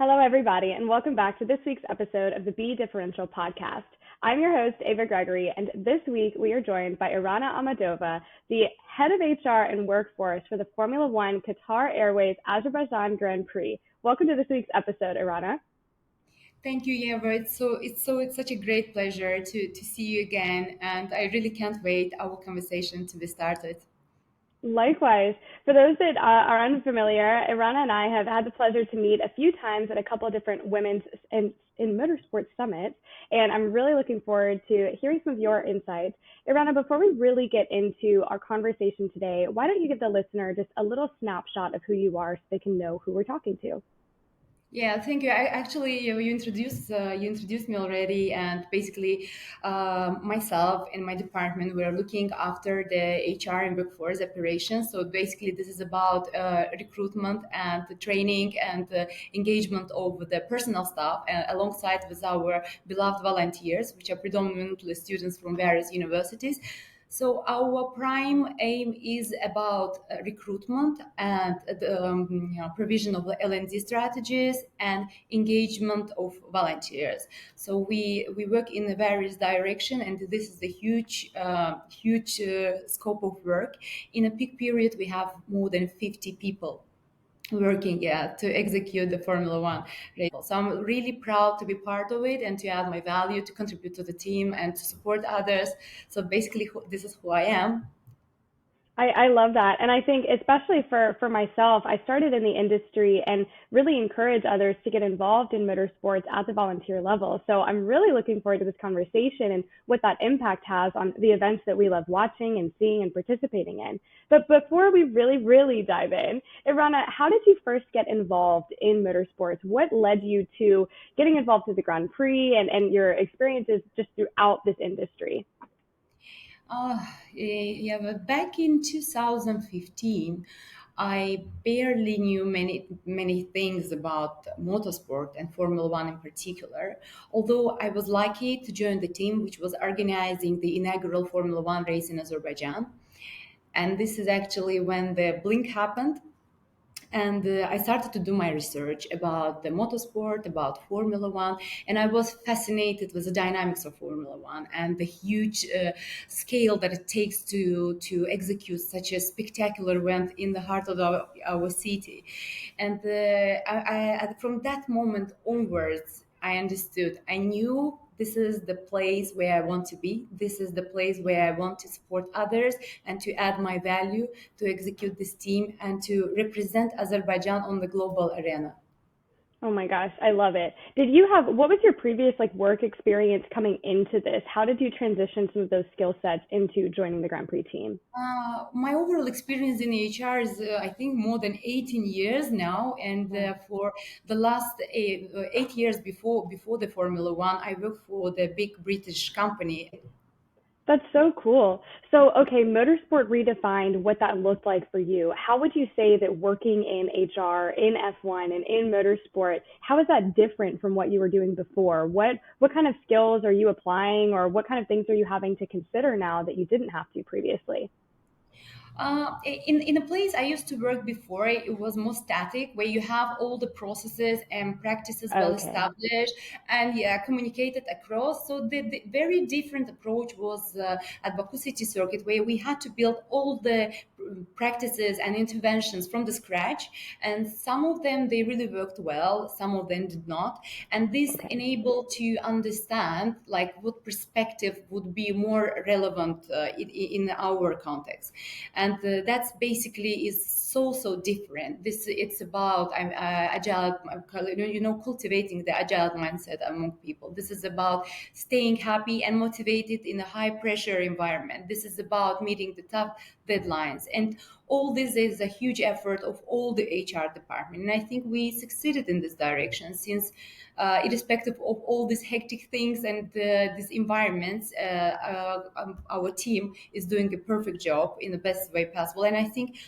Hello, everybody, and welcome back to this week's episode of the BeDifferential Podcast. I'm your host, Ava Gregory, and this week we are joined by Irana Ahmadova, the head of HR and workforce for the Formula One Qatar Airways Azerbaijan Grand Prix. Welcome to this week's episode, Irana. Thank you, Eva. It's such a great pleasure to see you again, and I really can't wait our conversation to be started. Likewise. For those that are unfamiliar, Irana and I have had the pleasure to meet a few times at a couple of different women's in motorsports summits, and I'm really looking forward to hearing some of your insights. Irana, before we really get into our conversation today, why don't you give the listener just a little snapshot of who you are so they can know who we're talking to? Yeah, thank you. You introduced me already, and basically, myself and my department, we are looking after the HR and workforce operations. So basically, this is about recruitment and the training and the engagement of the personnel staff, alongside with our beloved volunteers, which are predominantly students from various universities. So our prime aim is about recruitment and the provision of the L&D strategies and engagement of volunteers. So we work in a various direction, and this is a huge scope of work. In a peak period, we have more than 50 people working to execute the Formula One race. So I'm really proud to be part of it and to add my value, to contribute to the team and to support others. So basically, this is who I am. I love that. And I think especially for myself, I started in the industry and really encourage others to get involved in motorsports at the volunteer level. So I'm really looking forward to this conversation and what that impact has on the events that we love watching and seeing and participating in. But before we really dive in, Irana, how did you first get involved in motorsports? What led you to getting involved with the Grand Prix and your experiences just throughout this industry? But back in 2015, I barely knew many things about motorsport and Formula One in particular. Although I was lucky to join the team which was organizing the inaugural Formula One race in Azerbaijan, and this is actually when the blink happened. And I started to do my research about the motorsport, about Formula One, and I was fascinated with the dynamics of Formula One and the huge scale that it takes to execute such a spectacular event in the heart of our city. And from that moment onwards, I knew this is the place where I want to be. This is the place where I want to support others and to add my value to execute this team and to represent Azerbaijan on the global arena. Oh my gosh, I love it. What was your previous work experience coming into this? How did you transition some of those skill sets into joining the Grand Prix team? My overall experience in HR is, I think, more than 18 years now. And for the last 8 years before the Formula One, I worked for the big British company. That's so cool. So, okay, motorsport redefined what that looked like for you. How would you say that working in HR, in F1, and in motorsport, how is that different from what you were doing before? What kind of skills are you applying, or what kind of things are you having to consider now that you didn't have to previously? In a place I used to work before, it was more static, where you have all the processes and practices well established and communicated across. So the very different approach was at Baku City Circuit, where we had to build all the practices and interventions from the scratch. And some of them, they really worked well, some of them did not. And this enabled to understand what perspective would be more relevant in our context. And that's basically is so different. It's about agile, cultivating the agile mindset among people. This is about staying happy and motivated in a high pressure environment. This is about meeting the tough deadlines, and all this is a huge effort of all the HR department. And I think we succeeded in this direction, since irrespective of all these hectic things and these environments, our team is doing a perfect job in the best way possible. And I think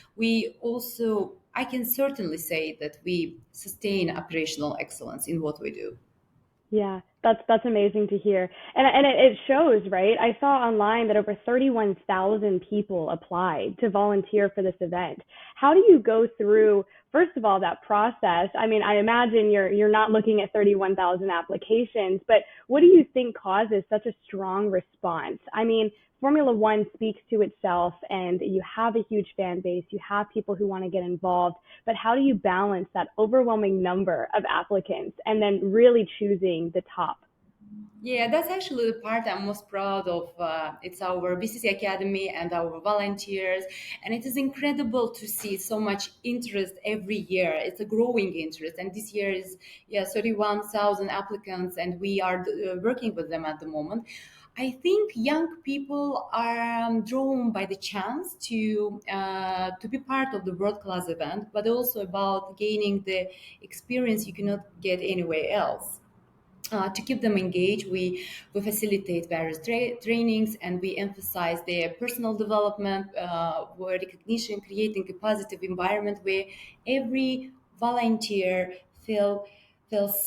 I can certainly say that we sustain operational excellence in what we do. Yeah, that's amazing to hear. And it shows, right? I saw online that over 31,000 people applied to volunteer for this event. How do you go through first of all, that process. I mean, I imagine you're not looking at 31,000 applications, but what do you think causes such a strong response? I mean, Formula One speaks to itself, and you have a huge fan base. You have people who want to get involved, but how do you balance that overwhelming number of applicants and then really choosing the top? Yeah, that's actually the part I'm most proud of. It's our BCC Academy and our volunteers, and it is incredible to see so much interest every year. It's a growing interest, and this year is 31,000 applicants, and we are working with them at the moment. I think young people are drawn by the chance to be part of the world class event, but also about gaining the experience you cannot get anywhere else. To keep them engaged, we facilitate various trainings, and we emphasize their personal development, recognition, creating a positive environment where every volunteer feels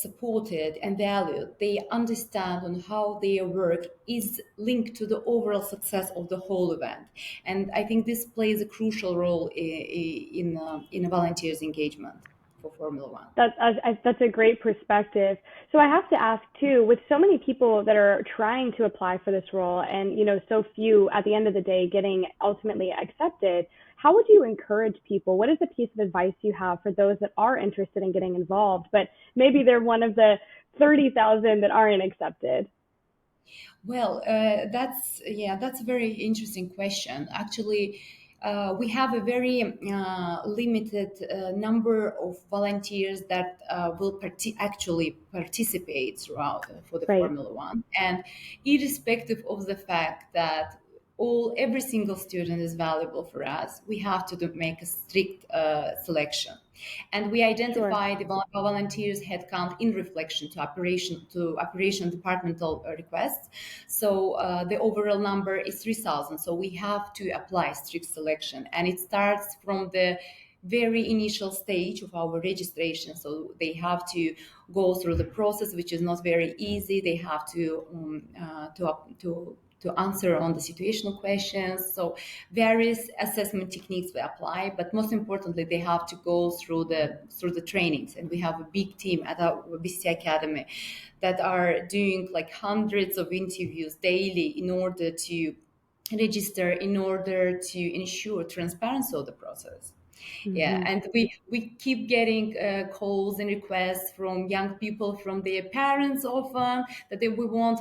supported and valued. They understand on how their work is linked to the overall success of the whole event, and I think this plays a crucial role in a volunteer's engagement for Formula One. That's a great perspective. So I have to ask too, with so many people that are trying to apply for this role, and so few at the end of the day getting ultimately accepted, how would you encourage people? What is a piece of advice you have for those that are interested in getting involved, but maybe they're one of the 30,000 that aren't accepted? Well, that's a very interesting question. Actually, we have a very limited number of volunteers that will actually participate throughout for the Right. Formula One, and irrespective of the fact that every single student is valuable for us, we have to make a strict selection, and we Sure. identify the volunteers headcount in reflection to operation departmental requests. So the overall number is 3,000. So we have to apply strict selection, and it starts from the very initial stage of our registration. So they have to go through the process, which is not very easy. They have to answer on the situational questions. So various assessment techniques we apply, but most importantly, they have to go through the trainings. And we have a big team at our BCC Academy that are doing like hundreds of interviews daily in order to register, in order to ensure transparency of the process. Yeah, Hmm. and we keep getting calls and requests from young people, from their parents often, that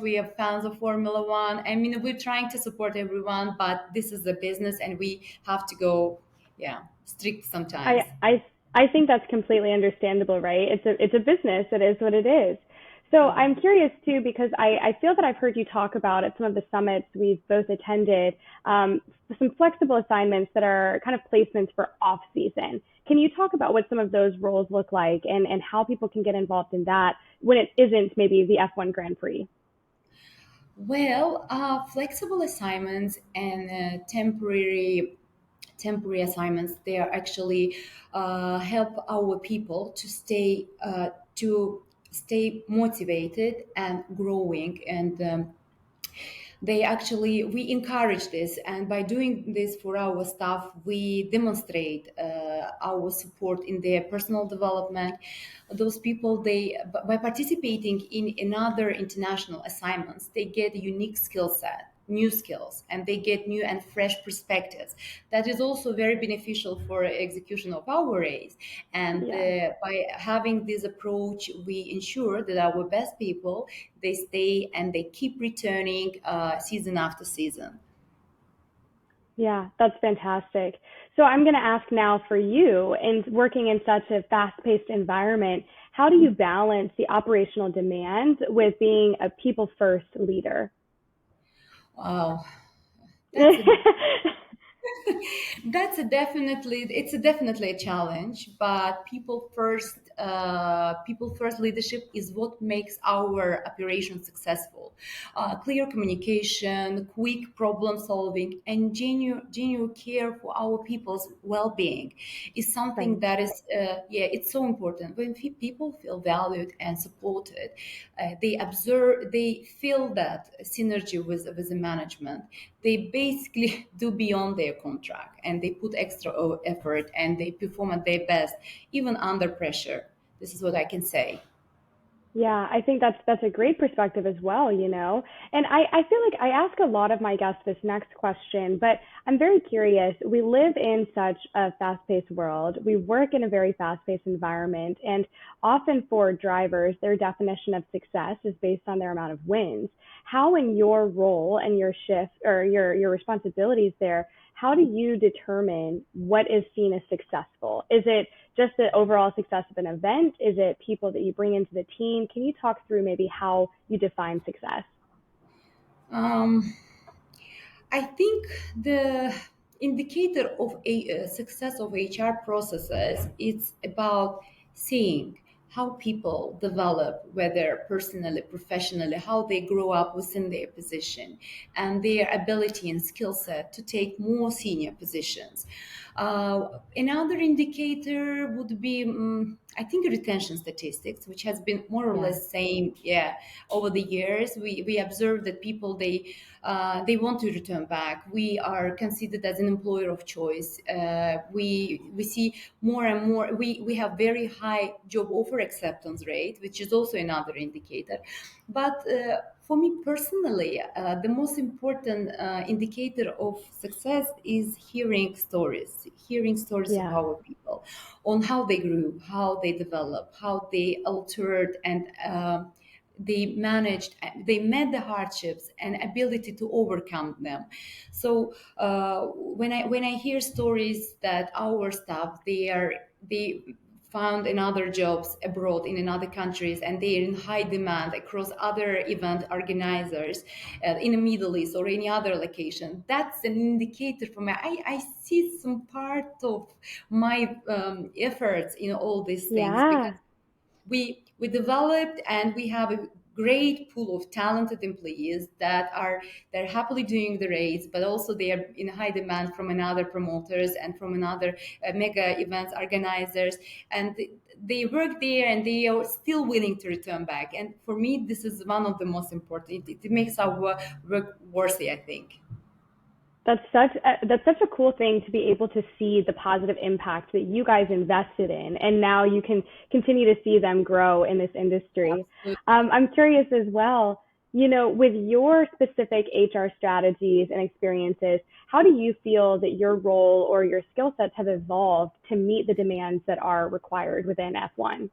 we have fans of Formula One. I mean, we're trying to support everyone, but this is a business, and we have to go, strict sometimes. I I I think that's completely understandable, right? It's a business. It is what it is. So Yeah. I'm curious too, because I feel that I've heard you talk about at some of the summits we've both attended, some flexible assignments that are kind of placements for off season. Can you talk about what some of those roles look like, and how people can get involved in that when it isn't maybe the F1 Grand Prix? Well, flexible assignments and temporary assignments, they are actually help our people to stay motivated and growing, and we encourage this, and by doing this for our staff, we demonstrate our support in their personal development. Those people, by participating in another international assignments, they get a unique skill set, new skills, and they get new and fresh perspectives. That is also very beneficial for execution of our race. And Yeah. by having this approach, we ensure that our best people, they stay and they keep returning season after season. Yeah, that's fantastic. So I'm going to ask now for you, in working in such a fast-paced environment, how do you balance the operational demands with being a people-first leader? Wow, that's a it's a definitely a challenge, but people first people first leadership is what makes our operation successful. Clear communication, quick problem solving, and genuine care for our people's well-being is something Right. that is, it's so important. When people feel valued and supported, they feel that synergy with the management. They basically do beyond their contract, and they put extra effort, and they perform at their best, even under pressure. This is what I can say. Yeah, I think that's a great perspective as well, you know. And I feel like I ask a lot of my guests this next question, but I'm very curious. We live in such a fast-paced world. We work in a very fast-paced environment, and often for drivers, their definition of success is based on their amount of wins. How in your role and your shift or your responsibilities there, how do you determine what is seen as successful? Is it just the overall success of an event? Is it people that you bring into the team? Can you talk through maybe how you define success? Um, I think the indicator of a success of HR processes it's about seeing how people develop, whether personally, professionally, how they grow up within their position, and their ability and skill set to take more senior positions. Another indicator would be, I think, retention statistics, which has been more or Yeah. less same, yeah, over the years. We observe that people they want to return back. We are considered as an employer of choice. We see more and more. We have very high job offer acceptance rate, which is also another indicator. But for me personally, the most important indicator of success is hearing stories of Yeah. our people on how they grew, how they developed, how they altered, and they met the hardships and ability to overcome them. So when I hear stories that our staff they found another jobs abroad in another countries, and they are in high demand across other event organizers in the Middle East or any other location, that's an indicator for me. I see some part of my efforts in all these things, because Yeah. we developed and we have a great pool of talented employees they're happily doing the race, but also they are in high demand from another promoters and from another mega events organizers, and they work there and they are still willing to return back. And for me, this is one of the most important. It makes our work worthy, I think. That's such a cool thing to be able to see the positive impact that you guys invested in, and now you can continue to see them grow in this industry. Absolutely. I'm curious as well, you know, with your specific HR strategies and experiences, how do you feel that your role or your skill sets have evolved to meet the demands that are required within F1?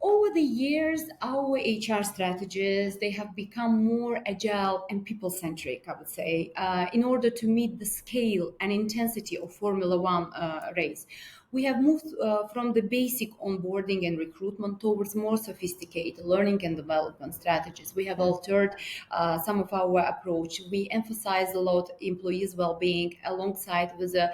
Over the years, our HR strategies they have become more agile and people-centric, I would say, in order to meet the scale and intensity of Formula One race. We have moved from the basic onboarding and recruitment towards more sophisticated learning and development strategies. We have altered some of our approach. We emphasize a lot employees' well-being alongside with a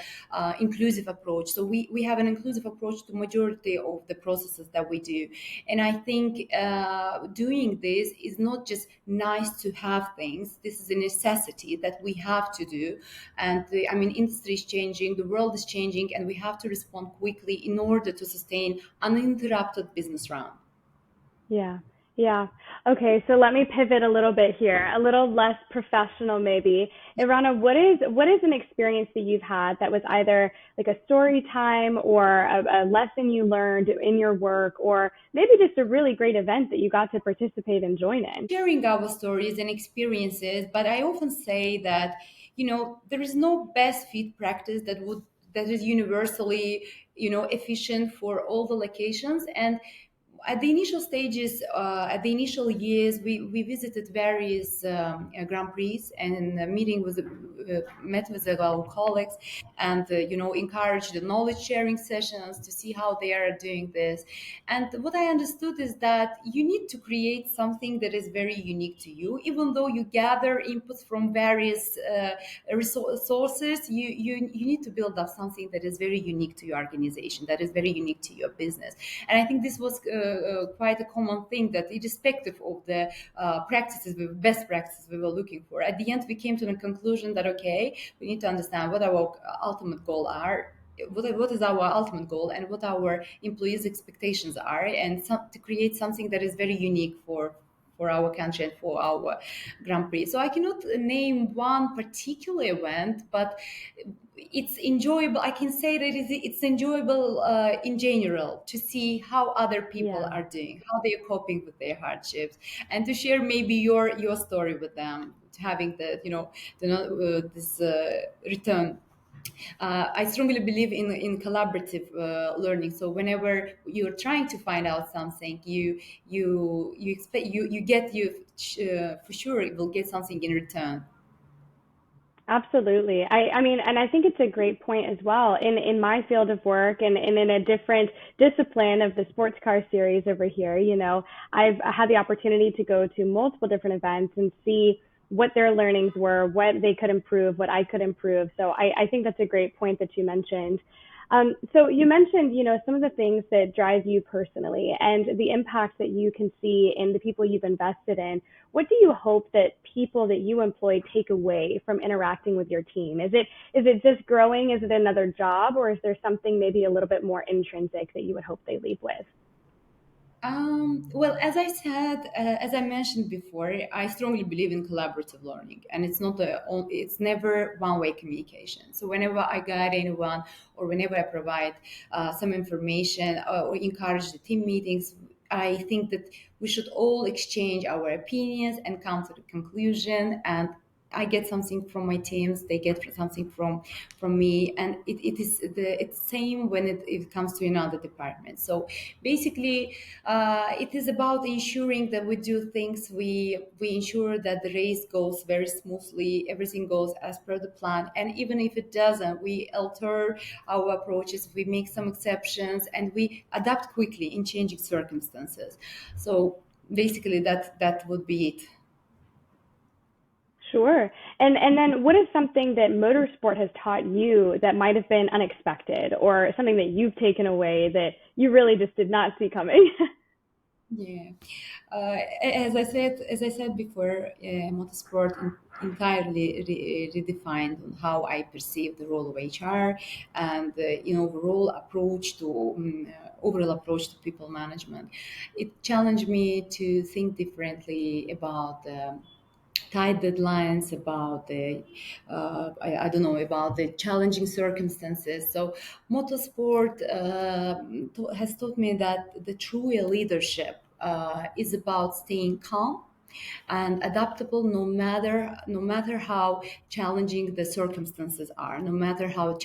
inclusive approach. So we have an inclusive approach to majority of the processes that we do. And I think doing this is not just nice to have things. This is a necessity that we have to do. And I mean, industry is changing, the world is changing, and we have to respond quickly in order to sustain uninterrupted business run. Yeah. Yeah. Okay, so let me pivot a little bit here, a little less professional maybe. Irana, what is an experience that you've had that was either like a story time or a lesson you learned in your work, or maybe just a really great event that you got to participate and join in? Sharing our stories and experiences, but I often say that, there is no best fit practice that is universally, efficient for all the locations. And at the initial stages, at the initial years, we visited various Grand Prix and met with our colleagues, and encouraged the knowledge sharing sessions to see how they are doing this. And what I understood is that you need to create something that is very unique to you, even though you gather inputs from various sources. You need to build up something that is very unique to your organization, that is very unique to your business. And I think this was quite a common thing, that irrespective of the best practices we were looking for, at the end we came to the conclusion that, okay, we need to understand what our ultimate goal are, what is our ultimate goal, and what our employees' expectations are, and to create something that is very unique for our country and for our Grand Prix. So I cannot name one particular event, but it's enjoyable. I can say that it's enjoyable in general to see how other people are doing, how they're coping with their hardships, and to share maybe your story with them, having this return. I strongly believe in collaborative learning. So whenever you're trying to find out something, you expect for sure you will get something in return. Absolutely. I mean, and I think it's a great point as well. In my field of work and in a different discipline of the sports car series over here, I've had the opportunity to go to multiple different events and see what their learnings were, what they could improve, what I could improve. So I think that's a great point that you mentioned. So you mentioned, some of the things that drive you personally and the impact that you can see in the people you've invested in. What do you hope that people that you employ take away from interacting with your team? Is it just growing? Is it another job? Or is there something maybe a little bit more intrinsic that you would hope they leave with? Well, as I mentioned before, I strongly believe in collaborative learning, and it's never one-way communication. So whenever I guide anyone, or whenever I provide some information or encourage the team meetings, I think that we should all exchange our opinions and come to the conclusion, and I get something from my teams, they get something from me, and it's same when it comes to another department. So basically, it is about ensuring that we do things. We ensure that the race goes very smoothly, everything goes as per the plan, and even if it doesn't, we alter our approaches, we make some exceptions, and we adapt quickly in changing circumstances. So basically, that would be it. Sure. And then what is something that motorsport has taught you that might have been unexpected, or something that you've taken away that you really just did not see coming? Yeah, as I said before, motorsport entirely redefined on how I perceive the role of HR and overall approach to people management. It challenged me to think differently about tight deadlines, about the I don't know, about the challenging circumstances. So motorsport has taught me that the true leadership is about staying calm and adaptable, no matter how challenging the circumstances are, no matter how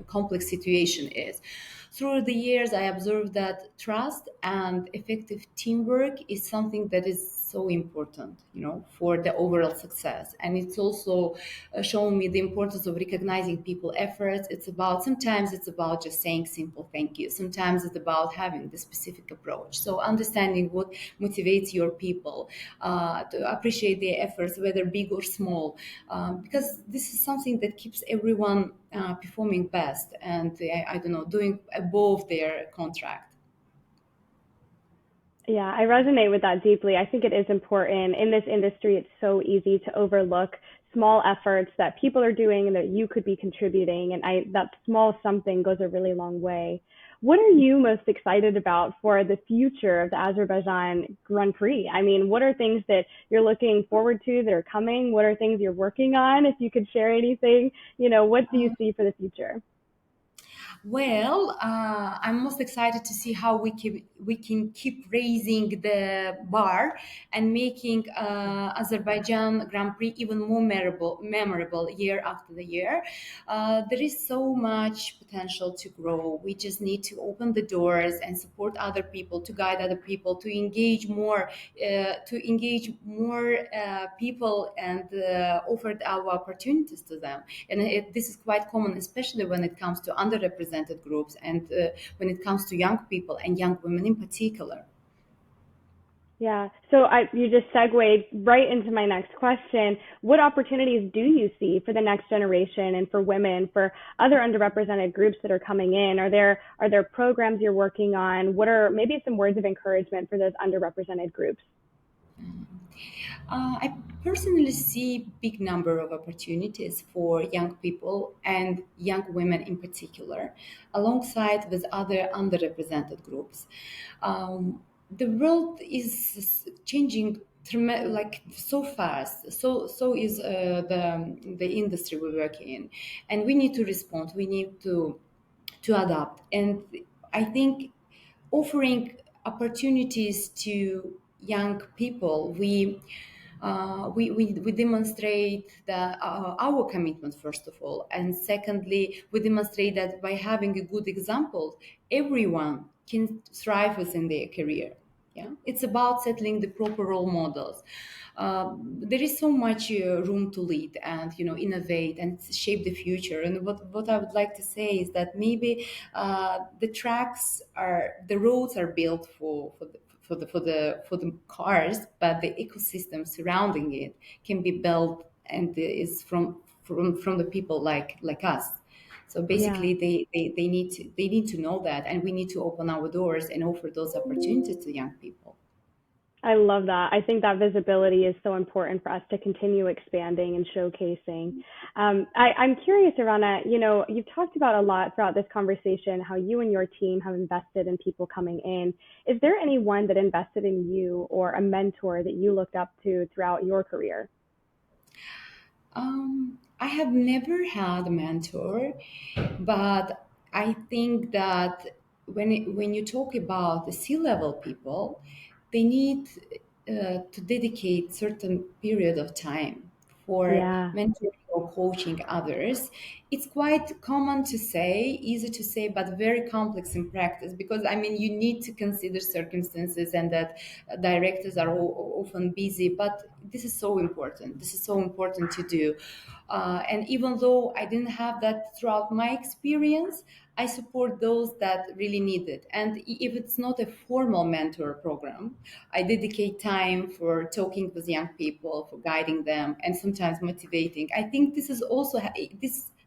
complex situation is. Through the years, I observed that trust and effective teamwork is something that is so important, for the overall success. And it's also shown me the importance of recognizing people efforts. Sometimes it's about just saying simple thank you. Sometimes it's about having the specific approach. So understanding what motivates your people to appreciate their efforts, whether big or small, because this is something that keeps everyone performing best and I don't know, doing above their contract. Yeah, I resonate with that deeply. I think it is important. In this industry, it's so easy to overlook small efforts that people are doing and that you could be contributing. And that small something goes a really long way. What are you most excited about for the future of the Azerbaijan Grand Prix? I mean, what are things that you're looking forward to that are coming? What are things you're working on? If you could share anything, what do you see for the future? Well, I'm most excited to see how we can keep raising the bar and making Azerbaijan Grand Prix even more memorable year after the year. There is so much potential to grow. We just need to open the doors and support other people, to guide other people, to engage more people and offer our opportunities to them. And this is quite common, especially when it comes to underrepresented groups and when it comes to young people and young women in particular. Yeah. So you just segued right into my next question. What opportunities do you see for the next generation and for women, for other underrepresented groups that are coming in? Are there programs you're working on? What are maybe some words of encouragement for those underrepresented groups? I personally see big number of opportunities for young people and young women in particular, alongside with other underrepresented groups. The world is changing like so fast. So is the industry we work in, and we need to respond. We need to adapt. And I think offering opportunities to young people, we demonstrate our commitment, first of all, and secondly, we demonstrate that by having a good example, everyone can thrive within their career. Yeah, it's about settling the proper role models. There is so much room to lead and innovate and shape the future. And what I would like to say is that maybe the roads are built for the cars, but the ecosystem surrounding it can be built and is from the people like us. So Yeah. basically, they need to know that, and we need to open our doors and offer those opportunities to young people. I love that. I think that visibility is so important for us to continue expanding and showcasing. I'm curious, Irana, you've talked about a lot throughout this conversation how you and your team have invested in people coming in. Is there anyone that invested in you or a mentor that you looked up to throughout your career? I have never had a mentor, but I think that when you talk about the C-level people, they need to dedicate certain period of time for Yeah. mentoring or coaching others. It's quite common to say, easy to say, but very complex in practice, because I mean you need to consider circumstances and that directors are often busy. But this is so important. This is so important to do. And even though I didn't have that throughout my experience, I support those that really need it. And if it's not a formal mentor program, I dedicate time for talking with young people, for guiding them, and sometimes motivating. I think this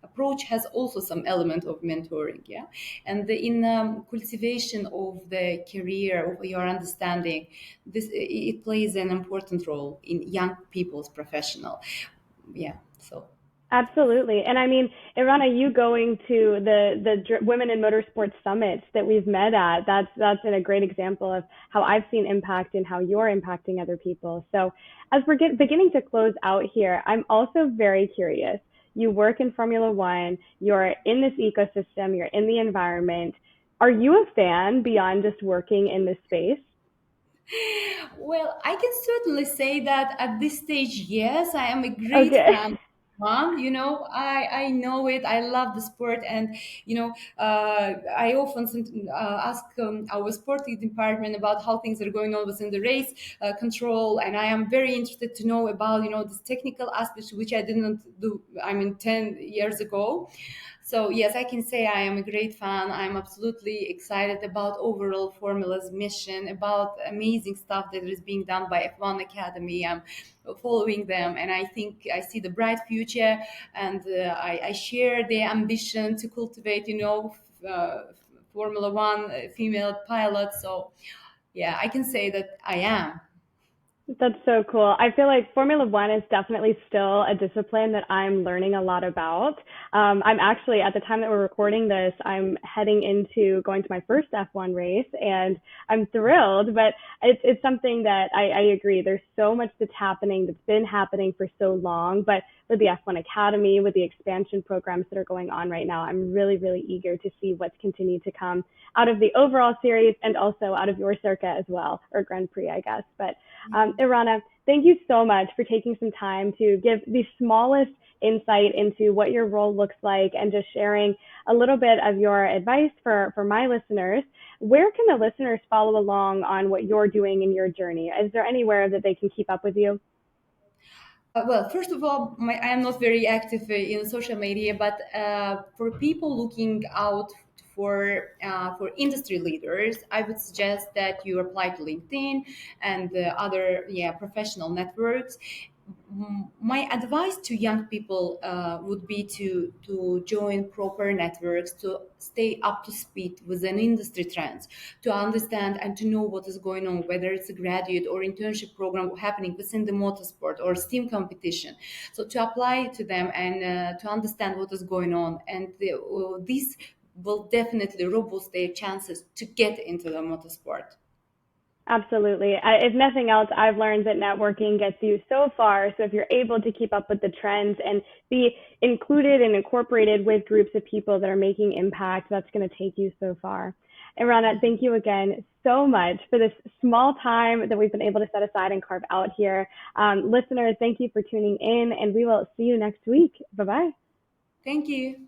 approach has also some element of mentoring, yeah. And in cultivation of the career, of your understanding, this it plays an important role in young people's professional, yeah. So. Absolutely. And I mean, Irana, you going to the Women in Motorsports summits that we've met at, that's a great example of how I've seen impact and how you're impacting other people. So as we're beginning to close out here, I'm also very curious. You work in Formula One, you're in this ecosystem, you're in the environment. Are you a fan beyond just working in this space? Well, I can certainly say that at this stage, yes, I am a great Okay. fan. Mom, I know it. I love the sport, and I often ask our sporting department about how things are going on within the race control, and I am very interested to know about this technical aspect which I didn't do. I mean, 10 years ago. So yes, I can say I am a great fan. I'm absolutely excited about overall Formula's mission, about amazing stuff that is being done by F1 Academy. I'm following them, and I think I see the bright future, and I share their ambition to cultivate, Formula One female pilots. So yeah, I can say that I am. That's so cool. I feel like Formula One is definitely still a discipline that I'm learning a lot about. I'm actually, at the time that we're recording this, I'm heading into going to my first F1 race, and I'm thrilled, but it's something that I agree. There's so much that's happening, that's been happening for so long, but with the F1 Academy, with the expansion programs that are going on right now, I'm really, really eager to see what's continued to come out of the overall series and also out of your circuit as well, or Grand Prix, I guess. But Irana, thank you so much for taking some time to give the smallest insight into what your role looks like and just sharing a little bit of your advice for my listeners. Where can the listeners follow along on what you're doing in your journey? Is there anywhere that they can keep up with you? Well, first of all, I am not very active in social media, but for people looking out for industry leaders, I would suggest that you apply to LinkedIn and other professional networks. My advice to young people would be to join proper networks, to stay up to speed with an industry trends, to understand and to know what is going on, whether it's a graduate or internship program happening within the motorsport or steam competition. So to apply to them and to understand what is going on, and this will definitely robust their chances to get into the motorsport. Absolutely. If nothing else, I've learned that networking gets you so far. So if you're able to keep up with the trends and be included and incorporated with groups of people that are making impact, that's going to take you so far. And Rana, thank you again so much for this small time that we've been able to set aside and carve out here. Listeners, thank you for tuning in, and we will see you next week. Bye bye. Thank you.